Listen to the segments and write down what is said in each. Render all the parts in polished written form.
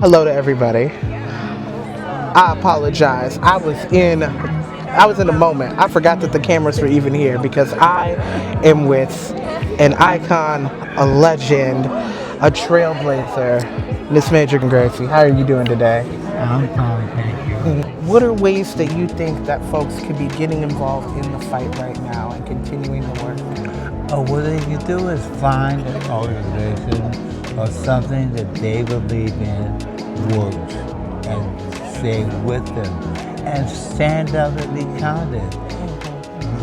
Hello to everybody. I apologize. I was in a moment. I forgot that the cameras were even here because I am with an icon, a legend, a trailblazer, Miss Major Gracie. How are you doing today? I'm fine, thank you. What are ways that you think that folks could be getting involved in the fight right now and continuing the work? What they can do is find an organization or something that they believe in works and stay with them and stand up and be counted.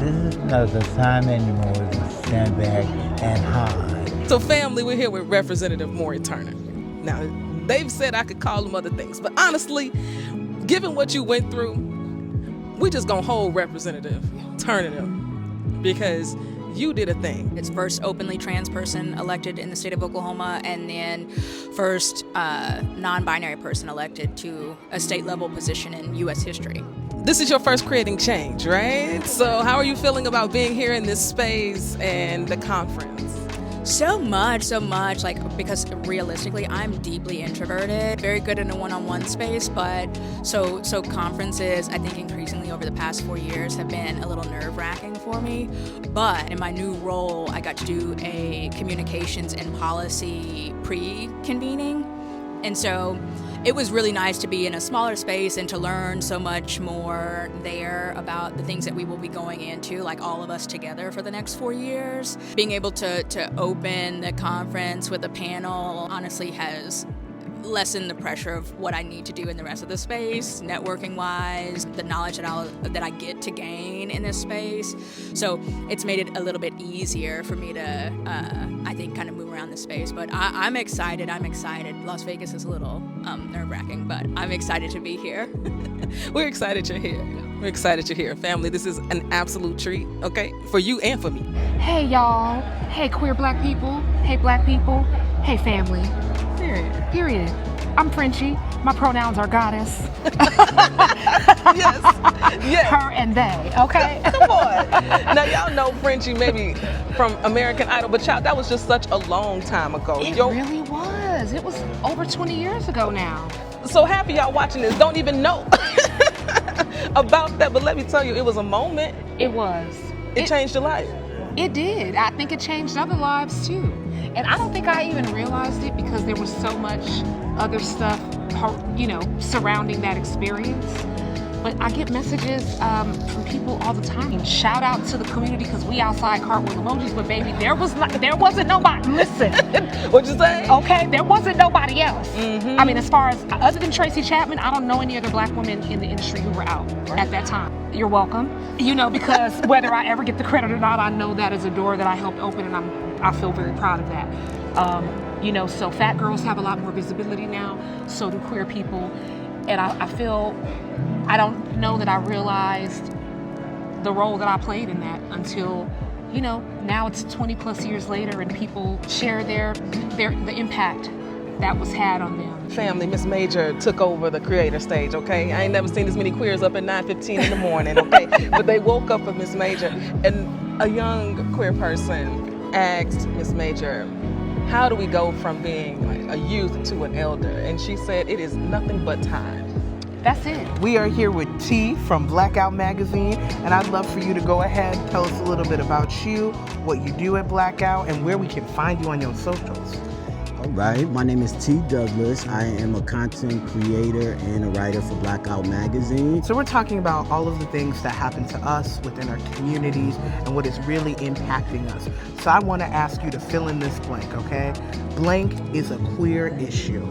This is not the time anymore to stand back and hide. So family, we're here with Representative Mauree Turner. Now, they've said I could call them other things, but honestly, given what you went through, we just gonna hold Representative Turner because you did a thing. It's first openly trans person elected in the state of Oklahoma, and then first non-binary person elected to a state level position in U.S. history. This is your first creating change, right? So how are you feeling about being here in this space and the conference? So much, like, because realistically, I'm deeply introverted, very good in a one-on-one space, but so conferences, I think increasingly over the past 4 years have been a little nerve-wracking for me. But in my new role, I got to do a communications and policy pre-convening. And so it was really nice to be in a smaller space and to learn so much more there about the things that we will be going into, like all of us together for the next 4 years. Being able to open the conference with a panel honestly has lessened the pressure of what I need to do in the rest of the space, networking-wise, the knowledge that I get to gain in this space. So it's made it a little bit easier for me to, I think, kind of move around the space. But I'm excited. Las Vegas is a little nerve-wracking, but I'm excited to be here. We're excited you're here. We're excited you're here. Family, this is an absolute treat, okay? For you and for me. Hey, y'all. Hey, queer black people. Hey, black people. Hey, family. Period. I'm Frenchie. My pronouns are goddess. Yes. Her and they, okay? Come on. Now, y'all know Frenchie maybe from American Idol, but y'all, that was just such a long time ago. It really was. It was over 20 years ago now. So happy y'all watching this. Don't even know about that, but let me tell you, it was a moment. It was. It changed your life. It did. I think it changed other lives too. And I don't think I even realized it because there was so much other stuff, surrounding that experience. But I get messages from people all the time. Shout out to the community because we outside cartwheel emojis, but baby, there wasn't nobody. Listen. What'd you say? Okay, there wasn't nobody else. Mm-hmm. I mean, as far as, other than Tracy Chapman, I don't know any other black women in the industry who were out at that time. You're welcome. Because whether I ever get the credit or not, I know that is a door that I helped open, and I feel very proud of that. So fat girls have a lot more visibility now, so do queer people. And I don't know that I realized the role that I played in that until, now it's 20 plus years later and people share the impact that was had on them. Family, Miss Major took over the creator stage, okay? I ain't never seen this many queers up at 9:15 in the morning, okay? But they woke up for Miss Major, and a young queer person asked Miss Major, how do we go from being like a youth to an elder? And she said, it is nothing but time. That's it. We are here with T from Blackout Magazine, and I'd love for you to go ahead, tell us a little bit about you, what you do at Blackout, and where we can find you on your socials. All right, my name is T. Douglas. I am a content creator and a writer for Blackout Magazine. So we're talking about all of the things that happen to us within our communities and what is really impacting us. So I want to ask you to fill in this blank, okay? Blank is a queer issue.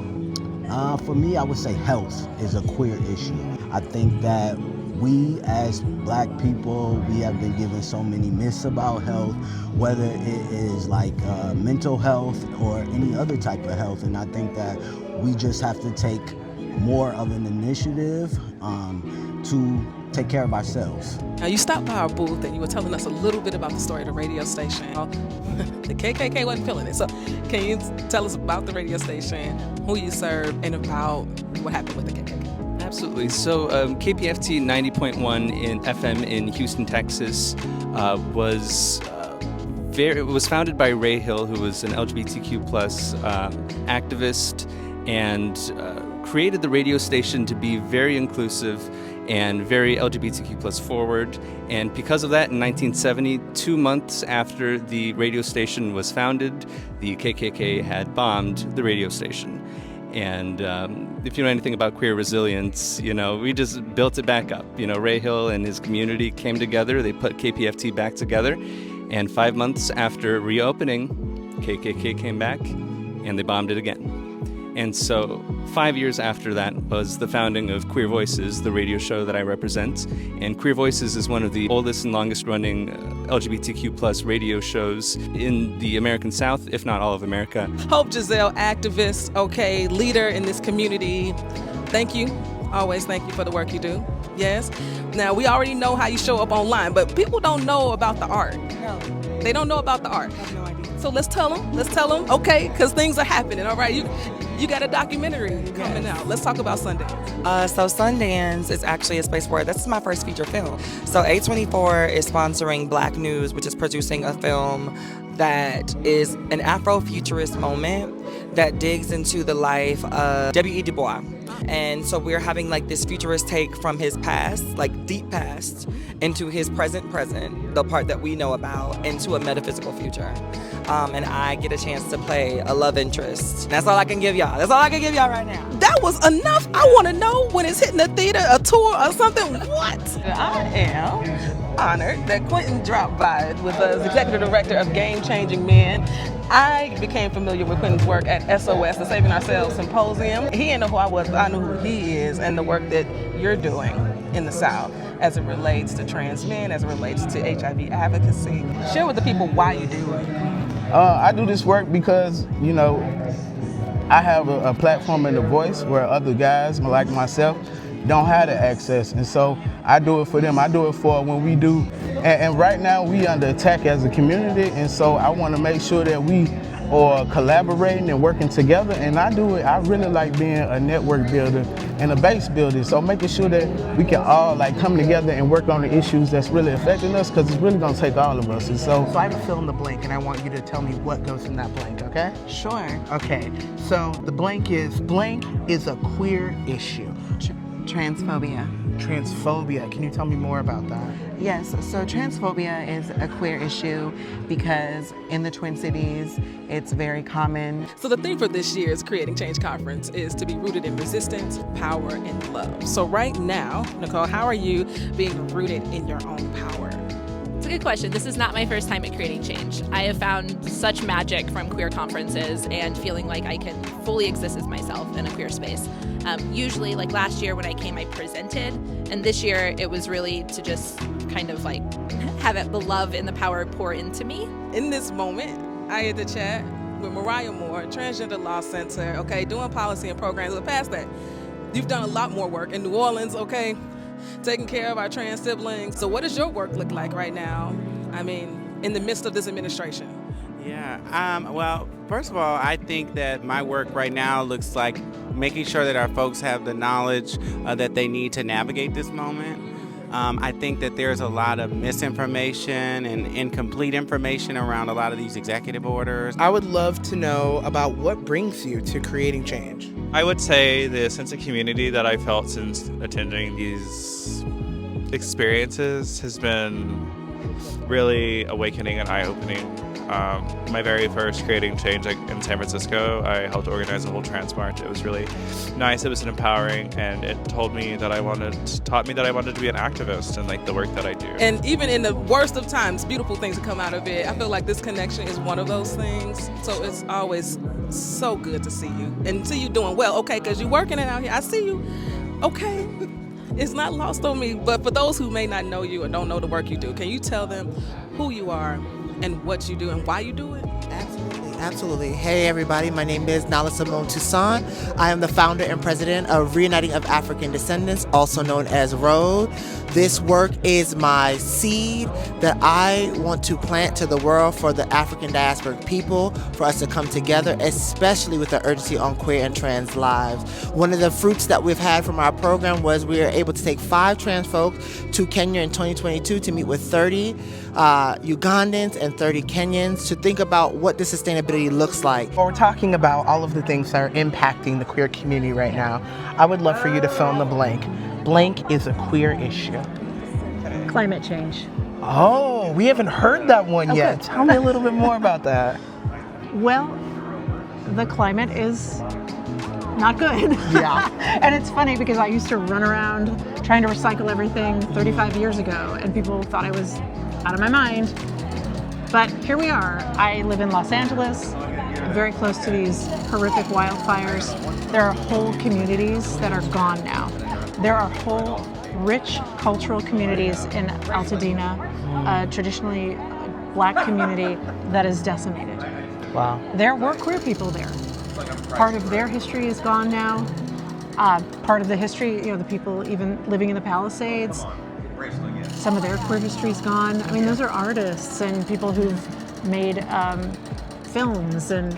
For me, I would say health is a queer issue. I think that we as black people, we have been given so many myths about health, whether it is like mental health or any other type of health. And I think that we just have to take more of an initiative to take care of ourselves. Now, you stopped by our booth and you were telling us a little bit about the story of the radio station. The KKK wasn't feeling it. So can you tell us about the radio station, who you serve, and about what happened with the KKK? Absolutely. So KPFT 90.1 in FM in Houston, Texas was it was founded by Ray Hill, who was an LGBTQ plus activist and created the radio station to be very inclusive and very LGBTQ plus forward. And because of that, in 1970, 2 months after the radio station was founded, the KKK had bombed the radio station. And if you know anything about queer resilience, we just built it back up. Ray Hill and his community came together, they put KPFT back together, and 5 months after reopening, KKK came back and they bombed it again. And so 5 years after that was the founding of Queer Voices, the radio show that I represent. And Queer Voices is one of the oldest and longest running LGBTQ plus radio shows in the American South, if not all of America. Hope Giselle, activist, leader in this community. Thank you. Always thank you for the work you do. Yes. Now, we already know how you show up online, but people don't know about the art. No. They don't know about the art. I have no idea. So let's tell them, because things are happening, all right? You got a documentary coming out. Let's talk about Sundance. So Sundance is actually a space where this is my first feature film. So A24 is sponsoring Black News, which is producing a film that is an Afrofuturist moment that digs into the life of W.E. Du Bois. And so we're having like this futurist take from his past, like deep past, into his present, the part that we know about, into a metaphysical future. And I get a chance to play a love interest. That's all I can give y'all. That's all I can give y'all right now. That was enough. I want to know when it's hitting the theater, a tour or something. What? I am honored that Quentin dropped by with us, executive director of Game Changing Men. I became familiar with Quentin's work at SOS, the Saving Ourselves Symposium. He didn't know who I was, but I know who he is and the work that you're doing in the South as it relates to trans men, as it relates to HIV advocacy. Share with the people why you do it. I do this work because, I have a platform and a voice where other guys like myself don't have the access. And so I do it for them. I do it for when we do. And right now we under attack as a community. And so I want to make sure that we are collaborating and working together. And I do it. I really like being a network builder and a base builder. So making sure that we can all come together and work on the issues that's really affecting us, because it's really going to take all of us. And so I have to fill in the blank, and I want you to tell me what goes in that blank, okay? Sure. Okay, so the blank is a queer issue. Transphobia. Transphobia. Can you tell me more about that? Yes, so transphobia is a queer issue because in the Twin Cities, it's very common. So the theme for this year's Creating Change Conference is to be rooted in resistance, power, and love. So right now, Nicole, how are you being rooted in your own power? It's a good question. This is not my first time at Creating Change. I have found such magic from queer conferences and feeling like I can fully exist as myself in a queer space. Usually, like last year when I came, I presented, and this year it was really to just kind of have the love and the power pour into me. In this moment, I had to chat with Mariah Moore, Transgender Law Center, doing policy and programs. But past that, you've done a lot more work in New Orleans, taking care of our trans siblings. So what does your work look like right now? I mean, in the midst of this administration? Yeah, well, first of all, I think that my work right now looks like making sure that our folks have the knowledge that they need to navigate this moment. I think that there's a lot of misinformation and incomplete information around a lot of these executive orders. I would love to know about what brings you to creating change. I would say the sense of community that I felt since attending these experiences has been really awakening and eye-opening. My very first Creating Change in San Francisco, I helped organize a whole trans march. It was really nice, it was empowering, and it taught me that I wanted to be an activist and the work that I do. And even in the worst of times, beautiful things that come out of it. I feel like this connection is one of those things. So it's always so good to see you and see you doing well, because you're working it out here. I see you, It's not lost on me, but for those who may not know you or don't know the work you do, can you tell them who you are and what you do and why you do it? Absolutely. Hey everybody, my name is Nala Simone Toussaint. I am the founder and president of Reuniting of African Descendants, also known as ROAD. This work is my seed that I want to plant to the world for the African diasporic people, for us to come together, especially with the urgency on queer and trans lives. One of the fruits that we've had from our program was we were able to take 5 trans folks to Kenya in 2022 to meet with 30 Ugandans and 30 Kenyans to think about what the sustainability equity looks like. While we're talking about all of the things that are impacting the queer community right now, I would love for you to fill in the blank. Blank is a queer issue. Climate change. Oh, we haven't heard that one yet. Okay. Tell me a little bit more about that. Well, the climate is not good. Yeah. And it's funny because I used to run around trying to recycle everything 35 years ago, and people thought I was out of my mind. But here we are. I live in Los Angeles, very close to these horrific wildfires. There are whole communities that are gone now. There are whole rich cultural communities in Altadena, a traditionally black community that is decimated. Wow. There were queer people there. Part of their history is gone now. Part of the history, the people even living in the Palisades, some of their queer history is gone. I mean, those are artists and people who've made films, and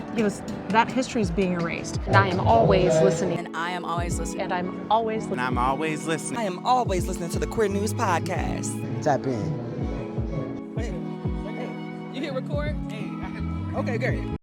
that history is being erased. And I am always listening. And I am always listening. And I'm always listening. And I'm always listening. I am always listening to the Queer News Podcast. Tap in. You hit record? Okay, great.